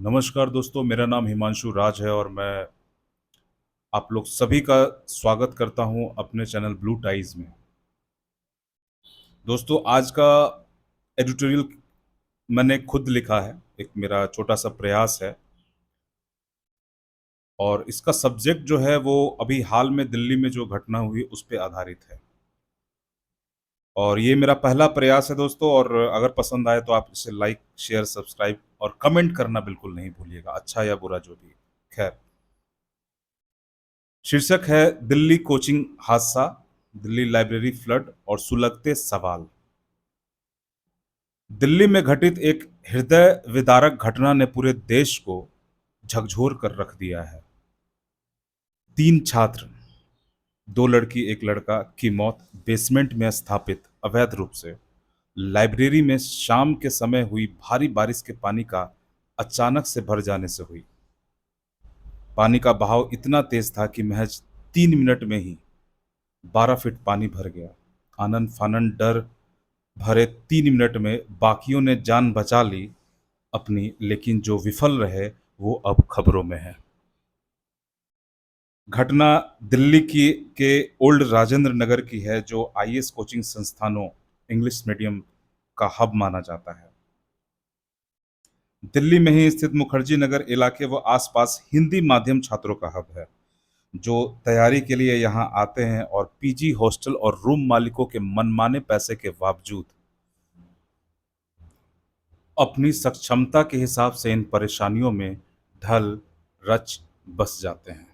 नमस्कार दोस्तों, मेरा नाम हिमांशु राज है और मैं आप लोग सभी का स्वागत करता हूं अपने चैनल ब्लू टाइज में। दोस्तों, आज का एडिटोरियल मैंने खुद लिखा है, एक मेरा छोटा सा प्रयास है और इसका सब्जेक्ट जो है वो अभी हाल में दिल्ली में जो घटना हुई उस पे आधारित है। और ये मेरा पहला प्रयास है दोस्तों, और अगर पसंद आए तो आप इसे लाइक, शेयर, सब्सक्राइब और कमेंट करना बिल्कुल नहीं भूलिएगा, अच्छा या बुरा जो भी। खैर, शीर्षक है दिल्ली कोचिंग हादसा, दिल्ली लाइब्रेरी फ्लड और सुलगते सवाल। दिल्ली में घटित एक हृदय विदारक घटना ने पूरे देश को झकझोर कर रख दिया है। तीन छात्र, दो लड़की एक लड़का की मौत बेसमेंट में स्थापित अवैध रूप से लाइब्रेरी में शाम के समय हुई भारी बारिश के पानी का अचानक से भर जाने से हुई। पानी का बहाव इतना तेज था कि महज 3 मिनट में ही 12 फीट पानी भर गया। आनन फानन डर भरे 3 मिनट में बाकियों ने जान बचा ली अपनी, लेकिन जो विफल रहे वो अब खबरों में है। घटना दिल्ली की के ओल्ड राजेंद्र नगर की है, जो आईएएस कोचिंग संस्थानों, इंग्लिश मीडियम का हब माना जाता है। दिल्ली में ही स्थित मुखर्जी नगर इलाके व आसपास हिंदी माध्यम छात्रों का हब है, जो तैयारी के लिए यहाँ आते हैं और पीजी हॉस्टल और रूम मालिकों के मनमाने पैसे के बावजूद अपनी सक्षमता के हिसाब से इन परेशानियों में ढल रच बस जाते हैं।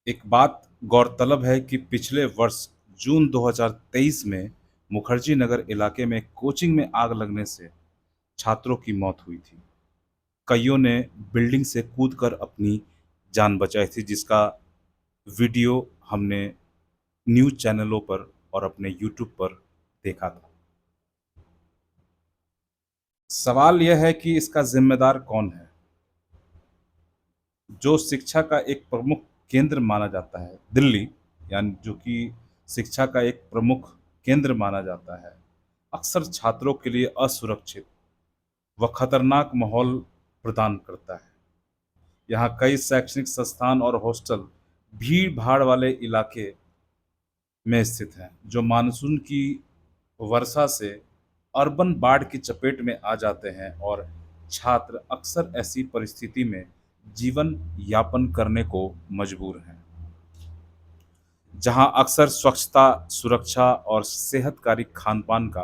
एक बात गौरतलब है कि पिछले वर्ष जून 2023 में मुखर्जी नगर इलाके में कोचिंग में आग लगने से छात्रों की मौत हुई थी। कईयों ने बिल्डिंग से कूदकर अपनी जान बचाई थी, जिसका वीडियो हमने न्यूज़ चैनलों पर और अपने यूट्यूब पर देखा था। सवाल यह है कि इसका जिम्मेदार कौन है? जो शिक्षा का एक प्रमुख केंद्र माना जाता है, दिल्ली, यानी जो कि शिक्षा का एक प्रमुख केंद्र माना जाता है, अक्सर छात्रों के लिए असुरक्षित व खतरनाक माहौल प्रदान करता है। यहाँ कई शैक्षणिक संस्थान और हॉस्टल भीड़ भाड़ वाले इलाके में स्थित हैं, जो मानसून की वर्षा से अर्बन बाढ़ की चपेट में आ जाते हैं और छात्र अक्सर ऐसी परिस्थिति में जीवन यापन करने को मजबूर हैं, जहां अक्सर स्वच्छता, सुरक्षा और सेहतकारी खान-पान का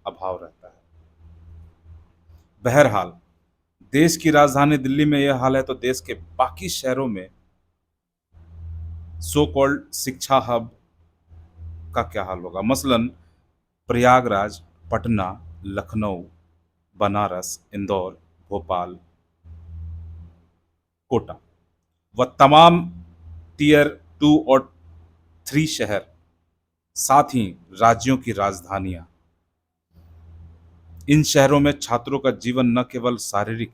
अभाव रहता है। बहरहाल, देश की राजधानी दिल्ली में यह हाल है तो देश के बाकी शहरों में सो कॉल्ड शिक्षा हब का क्या हाल होगा? मसलन प्रयागराज, पटना, लखनऊ, बनारस, इंदौर, भोपाल, कोटा व तमाम टियर 2 और 3 शहर, साथ ही राज्यों की राजधानियां। इन शहरों में छात्रों का जीवन न केवल शारीरिक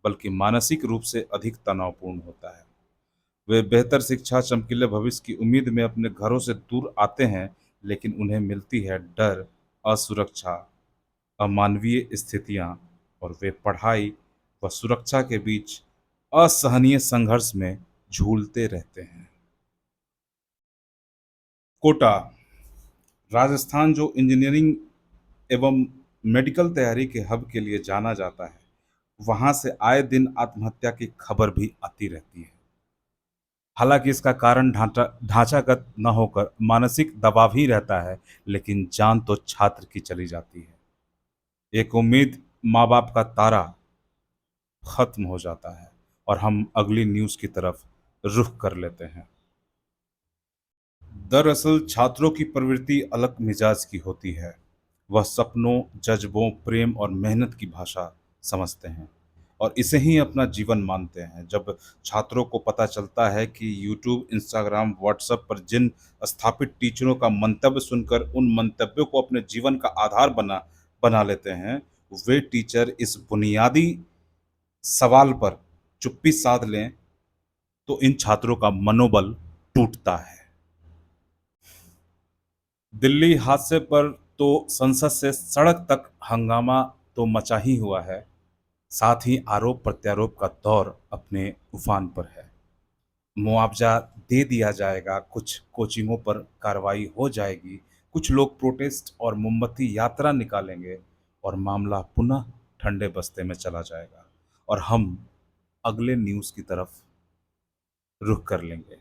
बल्कि मानसिक रूप से अधिक तनावपूर्ण होता है। वे बेहतर शिक्षा, चमकीले भविष्य की उम्मीद में अपने घरों से दूर आते हैं, लेकिन उन्हें मिलती है डर, असुरक्षा, अमानवीय स्थितियां, और वे पढ़ाई व सुरक्षा के बीच असहनीय संघर्ष में झूलते रहते हैं। कोटा, राजस्थान, जो इंजीनियरिंग एवं मेडिकल तैयारी के हब के लिए जाना जाता है, वहां से आए दिन आत्महत्या की खबर भी आती रहती है। हालांकि इसका कारण ढांचागत न होकर मानसिक दबाव ही रहता है, लेकिन जान तो छात्र की चली जाती है। एक उम्मीद, माँ बाप का तारा खत्म हो जाता है और हम अगली न्यूज़ की तरफ रुख कर लेते हैं। दरअसल छात्रों की प्रवृत्ति अलग मिजाज की होती है। वह सपनों, जज्बों, प्रेम और मेहनत की भाषा समझते हैं और इसे ही अपना जीवन मानते हैं। जब छात्रों को पता चलता है कि यूट्यूब, इंस्टाग्राम, व्हाट्सएप पर जिन स्थापित टीचरों का मंतव्य सुनकर उन मंतव्यों को अपने जीवन का आधार बना बना लेते हैं, वे टीचर इस बुनियादी सवाल पर चुप्पी साध लें, तो इन छात्रों का मनोबल टूटता है। दिल्ली हादसे पर तो संसद से सड़क तक हंगामा तो मचा ही हुआ है, साथ ही आरोप प्रत्यारोप का दौर अपने उफान पर है। मुआवजा दे दिया जाएगा, कुछ कोचिंगों पर कार्रवाई हो जाएगी, कुछ लोग प्रोटेस्ट और मोमबत्ती यात्रा निकालेंगे और मामला पुनः ठंडे बस्ते में चला जाएगा और हम अगले न्यूज़ की तरफ रुख कर लेंगे।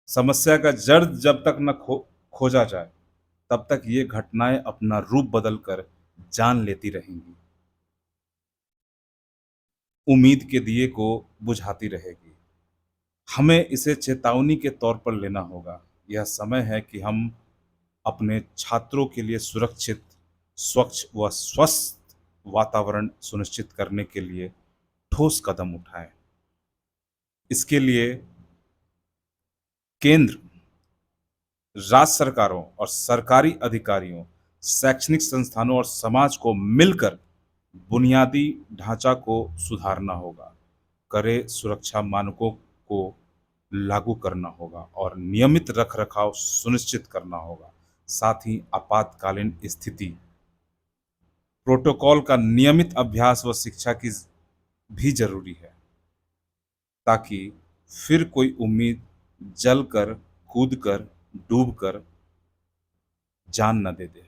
समस्या का जड़ जब तक न खोजा जाए, तब तक ये घटनाएं अपना रूप बदलकर जान लेती रहेंगी, उम्मीद के दिए को बुझाती रहेगी। हमें इसे चेतावनी के तौर पर लेना होगा। यह समय है कि हम अपने छात्रों के लिए सुरक्षित, स्वच्छ व स्वस्थ वातावरण सुनिश्चित करने के लिए ठोस कदम उठाएं। इसके लिए केंद्र, राज्य सरकारों और सरकारी अधिकारियों, शैक्षणिक संस्थानों और समाज को मिलकर बुनियादी ढांचा को सुधारना होगा, कड़े सुरक्षा मानकों को लागू करना होगा और नियमित रखरखाव सुनिश्चित करना होगा। साथ ही आपातकालीन स्थिति प्रोटोकॉल का नियमित अभ्यास व शिक्षा की भी जरूरी है, ताकि फिर कोई उम्मीद जलकर, कूदकर, डूबकर जान न दे दे।